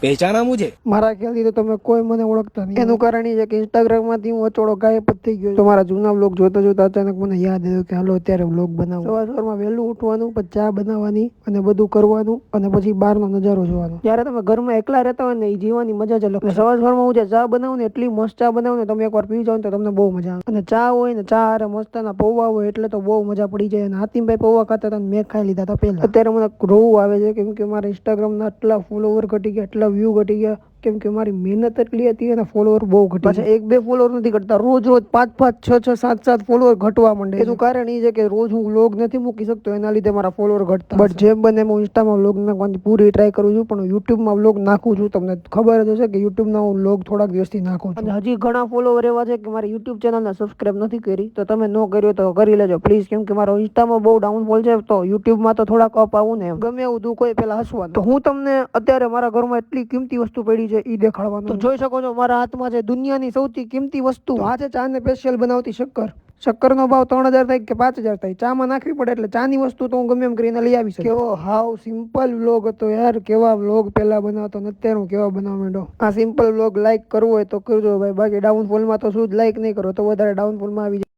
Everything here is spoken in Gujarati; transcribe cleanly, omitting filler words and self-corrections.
पहचाना मुझे? મારા ખ્યાલથી તો તમે કોઈ મને ઓળખતા નહીં. એનું કારણ એ છે કે ઇન્સ્ટાગ્રામમાંથી હું અચોડો ગાયબ જ થઈ ગયો. તો મારા જૂના વ્લોગ જોતા જોતા અચાનક મને યાદ આવ્યું કે હાલો અત્યારે વ્લોગ બનાવું. સવારમાં વહેલું ઉઠવાનું, પછી ચા બનાવવાની અને બધું કરવાનું અને પછી બહારનો નજારો જોવાનો. જ્યારે તમે ઘરમાં એકલા રહેતા હોય ને એ જીવવાની મજા જ અલગ. સવારમાં હું જે ચા બનાવું ને એટલી મસ્ત ચા બનાવું ને તમે એકવાર પી જાવ ને તો તમને બહુ મજા આવે. અને ચા હોય ને ચા હારે મસ્તના પૌવા હોય એટલે તો બહુ મજા પડી જાય. અને હાતિમભાઈ પૌવા ખાતા હતા મેં ખાઈ લીધા હતા પહેલા. અત્યારે મને રોવું આવે છે કેમ કે મારા ઇન્સ્ટાગ્રામના આટલા ફોલોવર ઘટી ગયા, આટલા વ્યૂ ઘટી ગયા કેમ કે મારી મહેનત એટલી હતી અને ફોલોવર બહુ ઘટી. પાછા એક બે ફોલોવર નથી ઘટતા, રોજ 5 7 ફોલોવર ઘટવા માંડે. એનું કારણ એ છે કે રોજ હું વ્લોગ નથી મૂકી શકતો, એના લીધે મારા ફોલોવર ઘટતા. બટ જેમ બને હું ઇન્સ્ટામાં વ્લોગ નાખવાની પૂરી ટ્રાય કરું છું, પણ યુટ્યુબમાં વ્લોગ નાખું છું. તમને ખબર જ હશે કે યુટ્યુબના હું વ્લોગ થોડાક દિવસથી નાખું છું. અને હજી ઘણા ફોલોવર એવા છે કે મારી યુટ્યુબ ચેનલને સબસ્ક્રાઇબ નથી કરી, તો તમે ન કર્યો તો કરી લેજો પ્લીઝ, કેમ કે મારો ઇન્સ્ટામાં બહુ ડાઉનફોલ છે, તો યુટ્યુબમાં તો થોડાક અપ આવું ને ગમે એવું દુઃખ હોય પેલા હસવાનું. તો હું તમને અત્યારે મારા ઘરમાં એટલી કિંમતી વસ્તુ પડી છે એ દેખાડવાનું. તો જોઈ શકો છો મારા હાથમાં છે દુનિયાની સૌથી કિંમતી વસ્તુ. આ છે ચા ને સ્પેશિયલ બનાવતી શક્કર. શક્કરનો ભાવ 3000 થાય કે 5000 થાય, ચામાં નાખવી પડે એટલે ચાની વસ્તુ તો હું ગમે એમ કરીને લઈ આવી શકું. કેવો હાવ સિમ્પલ વ્લોગ હતો યાર. કેવા વ્લોગ પેલા બનાવતો ને અત્યારે હું કેવા બનાવવા માંડ્યો. આ સિમ્પલ વ્લોગ લાઈક કરવો હોય તો કરજો ભાઈ, બાકી ડાઉનફોલમાં તો શું જ લાઈક નહીં કરો તો વધારે ડાઉનફોલમાં આવી જાય.